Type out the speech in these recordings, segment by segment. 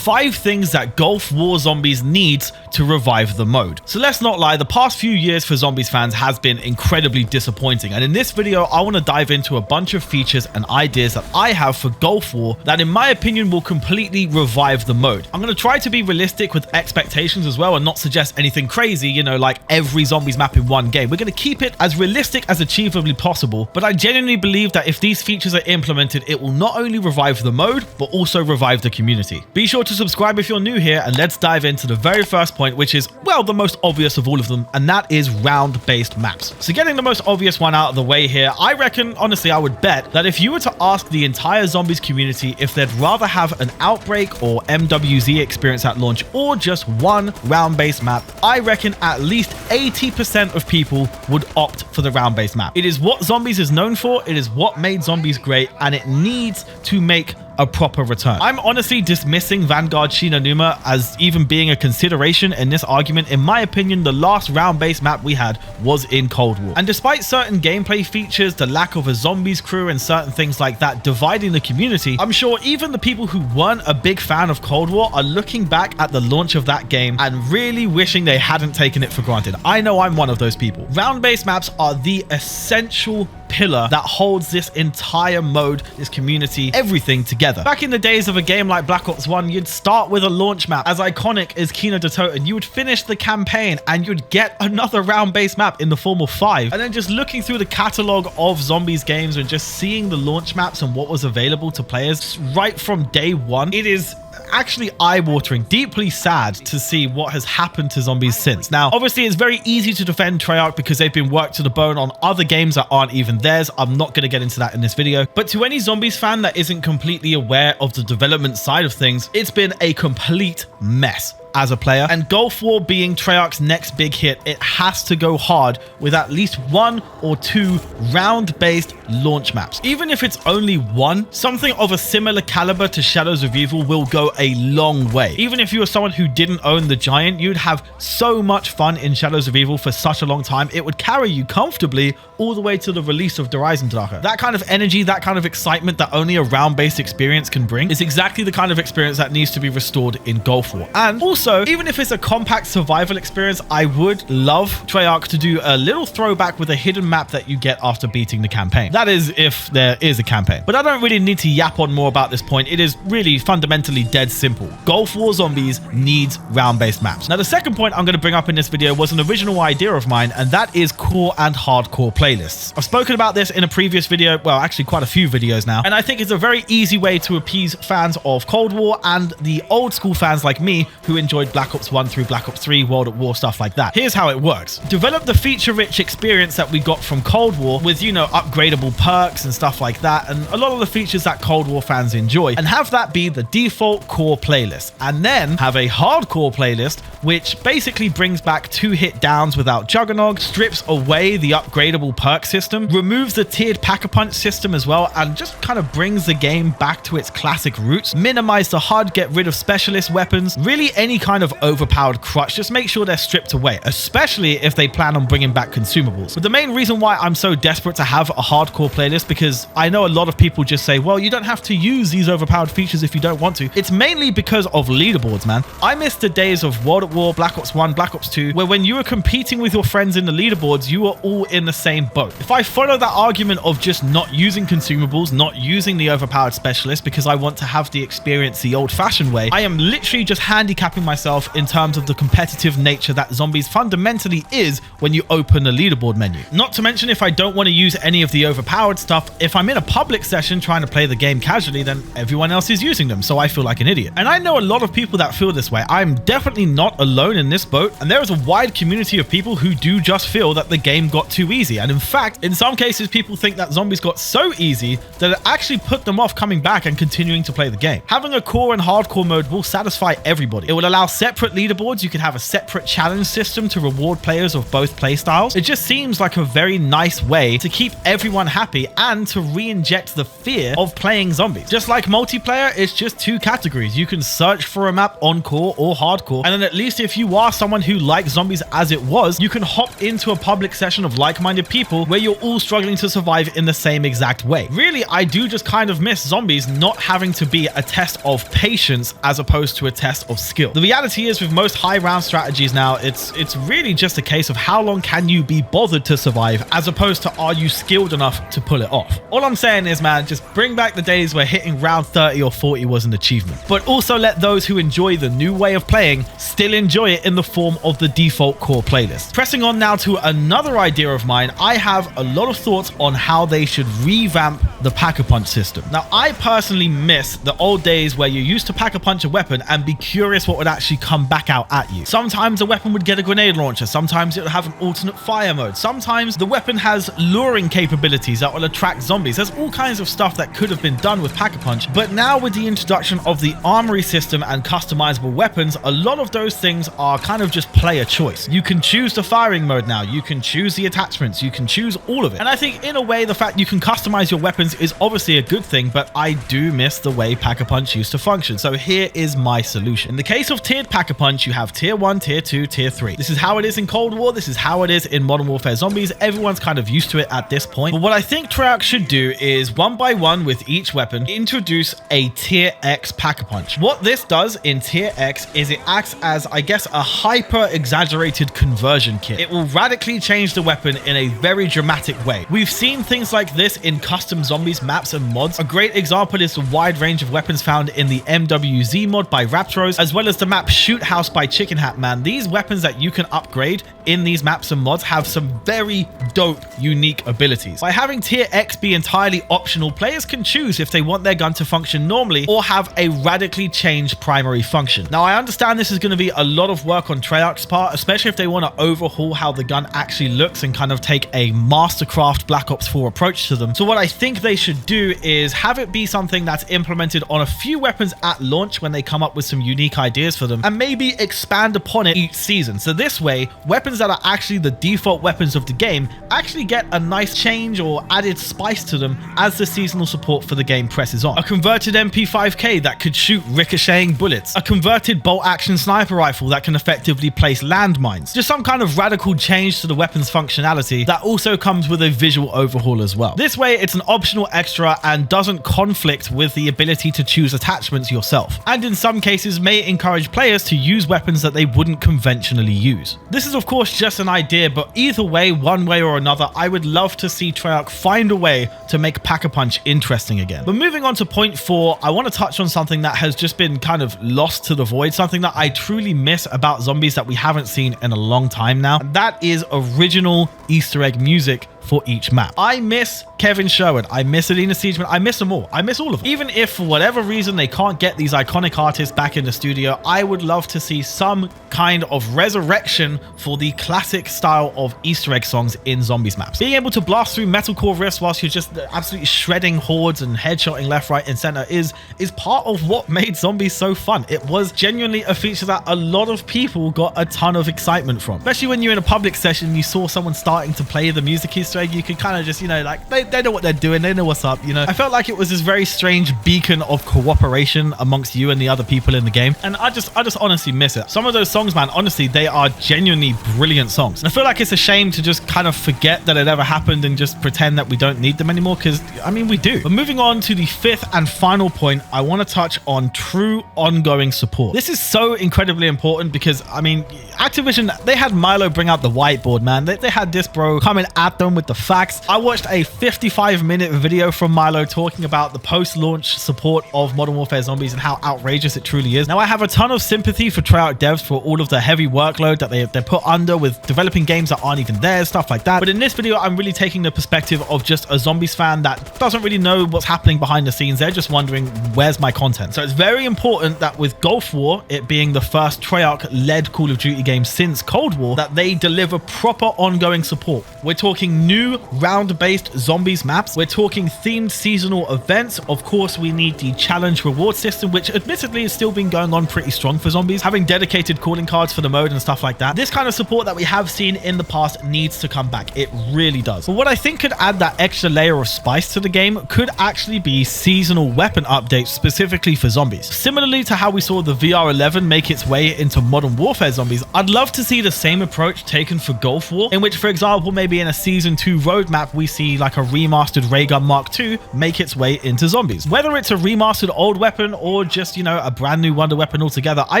5 things that Gulf War Zombies needs to revive the mode. So let's not lie, the past few years for Zombies fans has been incredibly disappointing, and in this video I want to dive into a bunch of features and ideas that I have for Gulf War that in my opinion will completely revive the mode. I'm going to try to be realistic with expectations as well and not suggest anything crazy, you know, like every Zombies map in one game. We're going to keep it as realistic as achievably possible, but I genuinely believe that if these features are implemented, it will not only revive the mode, but also revive the community. Be sure to subscribe if you're new here, and let's dive into the very first point, which is, well, the most obvious of all of them, and that is round-based maps. So getting the most obvious one out of the way here, I reckon, honestly, I would bet that if you were to ask the entire Zombies community if they'd rather have an Outbreak or MWZ experience at launch or just one round-based map, I reckon at least 80% of people would opt for the round-based map. It is what Zombies is known for, it is what made Zombies great, and it needs to make a proper return. I'm honestly dismissing Vanguard Shinonuma as even being a consideration in this argument. In my opinion, the last round-based map we had was in Cold War. And despite certain gameplay features, the lack of a Zombies crew and certain things like that dividing the community, I'm sure even the people who weren't a big fan of Cold War are looking back at the launch of that game and really wishing they hadn't taken it for granted. I know I'm one of those people. Round-based maps are the essential pillar that holds this entire mode, this community, everything together. Back in the days of a game like Black Ops 1, you'd start with a launch map as iconic as Kino de Toten. You would finish the campaign and you'd get another round-based map in the form of 5. And then just looking through the catalog of Zombies games and just seeing the launch maps and what was available to players right from day one, it is actually eye-watering, deeply sad to see what has happened to Zombies since. Now, obviously, it's very easy to defend Treyarch because they've been worked to the bone on other games that aren't even theirs. I'm not going to get into that in this video. But to any Zombies fan that isn't completely aware of the development side of things, it's been a complete mess as a player, and Gulf War being Treyarch's next big hit, it has to go hard with at least 1 or 2 round-based launch maps. Even if it's only one, something of a similar caliber to Shadows of Evil will go a long way. Even if you were someone who didn't own the Giant, you'd have so much fun in Shadows of Evil for such a long time, it would carry you comfortably all the way to the release of Der Eisendrache. That kind of energy, that kind of excitement that only a round-based experience can bring is exactly the kind of experience that needs to be restored in Gulf War. And also, even if it's a compact survival experience, I would love Treyarch to do a little throwback with a hidden map that you get after beating the campaign. That is, if there is a campaign. But I don't really need to yap on more about this point. It is really fundamentally dead simple. Gulf War Zombies needs round-based maps. Now, the second point I'm going to bring up in this video was an original idea of mine, and that is core and hardcore playlists. I've spoken about this in a previous video, well, actually quite a few videos now, and I think it's a very easy way to appease fans of Cold War and the old school fans like me who enjoyed Black Ops 1 through Black Ops 3, World at War, stuff like that. Here's how it works. Develop the feature-rich experience that we got from Cold War with, you know, upgradable perks and stuff like that, and a lot of the features that Cold War fans enjoy, and have that be the default core playlist. And then have a hardcore playlist, which basically brings back 2-hit downs without Juggernog, strips away the upgradable perk system, removes the tiered Pack-A-Punch system as well, and just kind of brings the game back to its classic roots. Minimize the HUD, get rid of specialist weapons, really any kind of overpowered crutch, just make sure they're stripped away, especially if they plan on bringing back consumables. But the main reason why I'm so desperate to have a hardcore playlist, because I know a lot of people just say, well, you don't have to use these overpowered features if you don't want to. It's mainly because of leaderboards, man. I miss the days of World at War, Black Ops 1, Black Ops 2, where when you were competing with your friends in the leaderboards, you were all in the same boat. If I follow that argument of just not using consumables, not using the overpowered specialist because I want to have the experience the old-fashioned way, I am literally just handicapping myself in terms of the competitive nature that Zombies fundamentally is when you open the leaderboard menu. Not to mention, if I don't want to use any of the overpowered stuff, if I'm in a public session trying to play the game casually, then everyone else is using them, so I feel like an idiot. And I know a lot of people that feel this way. I'm definitely not alone in this boat, and there is a wide community of people who do just feel that the game got too easy. And in fact, in some cases, people think that Zombies got so easy that it actually put them off coming back and continuing to play the game. Having a core and hardcore mode will satisfy everybody. It will allow allow separate leaderboards. You could have a separate challenge system to reward players of both playstyles. It just seems like a very nice way to keep everyone happy and to re-inject the fear of playing zombies. Just like multiplayer, it's just two categories. You can search for a map on core or hardcore, and then at least if you are someone who likes zombies as it was, you can hop into a public session of like-minded people where you're all struggling to survive in the same exact way. Really, I do just kind of miss zombies not having to be a test of patience as opposed to a test of skill. The reality is, with most high round strategies now, it's really just a case of how long can you be bothered to survive as opposed to are you skilled enough to pull it off. All I'm saying is, man, just bring back the days where hitting round 30 or 40 was an achievement, but also let those who enjoy the new way of playing still enjoy it in the form of the default core playlist. Pressing on now to another idea of mine, I have a lot of thoughts on how they should revamp the Pack-A-Punch system. Now, I personally miss the old days where you used to Pack-A-Punch a weapon and be curious what would actually come back out at you. Sometimes a weapon would get a grenade launcher, sometimes it would have an alternate fire mode, sometimes the weapon has luring capabilities that will attract zombies. There's all kinds of stuff that could have been done with Pack-A-Punch, but now with the introduction of the armory system and customizable weapons, a lot of those things are kind of just player choice. You can choose the firing mode now, you can choose the attachments, you can choose all of it. And I think in a way the fact you can customize your weapons is obviously a good thing, but I do miss the way Pack-A-Punch used to function. So here is my solution. In the case of tiered Pack-A-Punch, you have tier 1, tier 2, tier 3. This is how it is in Cold War, this is how it is in Modern Warfare Zombies. Everyone's kind of used to it at this point. But what I think Treyarch should do is one by one with each weapon, introduce a tier X Pack-A-Punch. What this does in tier X is it acts as, I guess, a hyper exaggerated conversion kit. It will radically change the weapon in a very dramatic way. We've seen things like this in custom zombies maps and mods. A great example is the wide range of weapons found in the MWZ mod by Raptros, as well as the map Shoot House by Chicken Hat Man. These weapons that you can upgrade in these maps and mods have some very dope, unique abilities. By having tier X be entirely optional, players can choose if they want their gun to function normally or have a radically changed primary function. Now, I understand this is going to be a lot of work on Treyarch's part, especially if they want to overhaul how the gun actually looks and kind of take a Mastercraft Black Ops 4 approach to them. So what I think they should do is have it be something that's implemented on a few weapons at launch when they come up with some unique ideas for them, and maybe expand upon it each season. So this way, weapons that are actually the default weapons of the game actually get a nice change or added spice to them as the seasonal support for the game presses on. A converted MP5K that could shoot ricocheting bullets, a converted bolt action sniper rifle that can effectively place landmines, just some kind of radical change to the weapon's functionality that also comes with a visual overhaul as well. This way, it's an optional extra and doesn't conflict with the ability to choose attachments yourself, and in some cases may encourage players to use weapons that they wouldn't conventionally use. This is of course just an idea, but either way, one way or another, I would love to see Treyarch find a way to make Pack-A-Punch interesting again. But moving on to point 4, I want to touch on something that has just been kind of lost to the void, something that I truly miss about zombies that we haven't seen in a long time now, and that is original Easter egg music for each map. I miss Kevin Sherwood, I miss Alina Siegeman, I miss them all. I miss all of them. Even if for whatever reason they can't get these iconic artists back in the studio, I would love to see some kind of resurrection for the classic style of Easter egg songs in zombies maps. Being able to blast through metalcore riffs whilst you're just absolutely shredding hordes and headshotting left, right, and center is part of what made zombies so fun. It was genuinely a feature that a lot of people got a ton of excitement from. Especially when you're in a public session, you saw someone starting to play the music Easter egg, you could kind of just, you know, like they know what they're doing, they know what's up, you know. I felt like it was this very strange beacon of cooperation amongst you and the other people in the game, and I just honestly miss it. Some of those songs, man, honestly, they are genuinely brilliant songs, and I feel like it's a shame to just kind of forget that it ever happened and just pretend that we don't need them anymore, because I mean we do. But moving on to the 5th and final point, I want to touch on true ongoing support. This is so incredibly important because I mean Activision, they had Milo bring out the whiteboard, man. They had this bro coming at them with the facts. I watched a 55-minute video from Milo talking about the post-launch support of Modern Warfare Zombies and how outrageous it truly is. Now, I have a ton of sympathy for Treyarch devs for all of the heavy workload that they're put under with developing games that aren't even theirs, stuff like that. But in this video, I'm really taking the perspective of just a Zombies fan that doesn't really know what's happening behind the scenes. They're just wondering, where's my content? So it's very important that with Gulf War, it being the first Treyarch-led Call of Duty game since Cold War, that they deliver proper ongoing support. We're talking new round-based zombies maps. We're talking themed seasonal events. Of course, we need the challenge reward system, which admittedly has still been going on pretty strong for zombies, having dedicated calling cards for the mode and stuff like that. This kind of support that we have seen in the past needs to come back. It really does. But what I think could add that extra layer of spice to the game could actually be seasonal weapon updates specifically for zombies. Similarly to how we saw the VR11 make its way into Modern Warfare zombies, I'd love to see the same approach taken for Gulf War, in which, for example, maybe in a Season 2 roadmap, we see like a remastered Ray Gun Mark II make its way into zombies. Whether it's a remastered old weapon or just, you know, a brand new wonder weapon altogether, I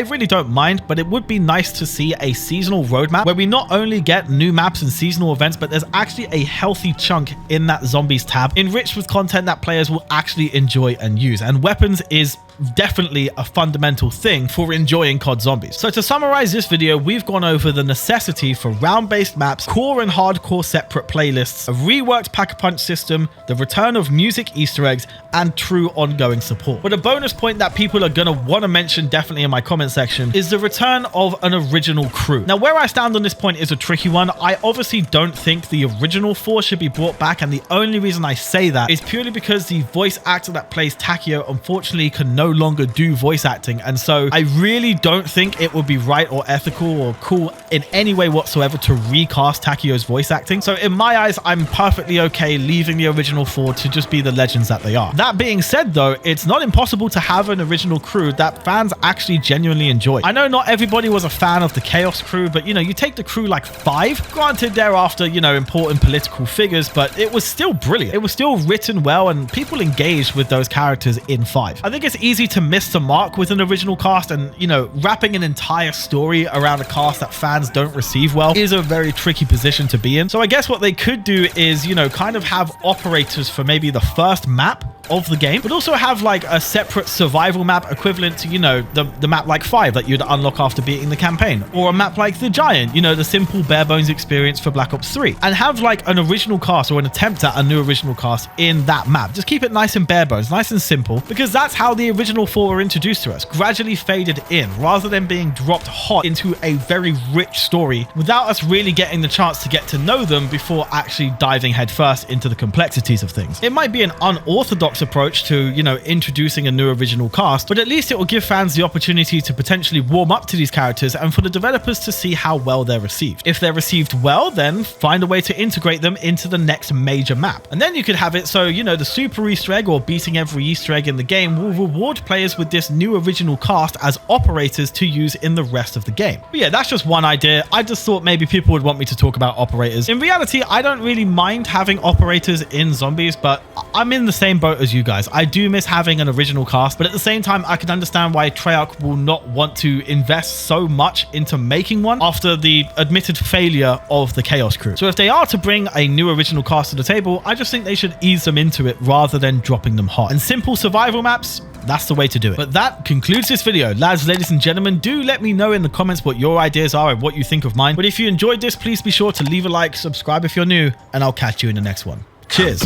really don't mind, but it would be nice to see a seasonal roadmap where we not only get new maps and seasonal events, but there's actually a healthy chunk in that zombies tab enriched with content that players will actually enjoy and use. And weapons is definitely a fundamental thing for enjoying COD Zombies. So to summarize this video, we've gone over the necessity for round-based maps, core and hardcore separate playlists, a reworked Pack-A-Punch system, the return of music Easter eggs, and true ongoing support. But a bonus point that people are going to want to mention definitely in my comment section is the return of an original crew. Now, where I stand on this point is a tricky one. I obviously don't think the original 4 should be brought back, and the only reason I say that is purely because the voice actor that plays Takeo unfortunately can no longer do voice acting, and so I really don't think it would be right or ethical or cool in any way whatsoever to recast Takeo's voice acting. So in my eyes, I'm perfectly okay leaving the original 4 to just be the legends that they are. That being said though, it's not impossible to have an original crew that fans actually genuinely enjoy. I know not everybody was a fan of the Chaos crew, but you know, you take the crew like 5, granted thereafter, you know, important political figures, but it was still brilliant. It was still written well and people engaged with those characters in 5. I think it's easy to miss the mark with an original cast, and you know, wrapping an entire story around a cast that fans don't receive well is a very tricky position to be in. So I guess what they could do is, you know, kind of have operators for maybe the first map of the game, but also have like a separate survival map equivalent to, you know, the map like 5 that you'd unlock after beating the campaign, or a map like the Giant, you know, the simple bare bones experience for Black Ops 3, and have like an original cast or an attempt at a new original cast in that map. Just keep it nice and bare bones, nice and simple, because that's how the original 4 were introduced to us, gradually faded in rather than being dropped hot into a very rich story without us really getting the chance to get to know them before actually diving headfirst into the complexities of things. It might be an unorthodox approach to, you know, introducing a new original cast, but at least it will give fans the opportunity to potentially warm up to these characters and for the developers to see how well they're received. If they're received well, then find a way to integrate them into the next major map. And then you could have it so, you know, the super Easter egg or beating every Easter egg in the game will reward players with this new original cast as operators to use in the rest of the game. But yeah, that's just one idea. I just thought maybe people would want me to talk about operators. In reality, I don't really mind having operators in zombies, but I'm in the same boat as you guys. I do miss having an original cast, but at the same time, I can understand why Treyarch will not want to invest so much into making one after the admitted failure of the Chaos crew. So if they are to bring a new original cast to the table, I just think they should ease them into it rather than dropping them hot. And simple survival maps, that's the way to do it. But that concludes this video. Lads, ladies and gentlemen, do let me know in the comments what your ideas are and what you think of mine. But if you enjoyed this, please be sure to leave a like, subscribe if you're new, and I'll catch you in the next one. Cheers.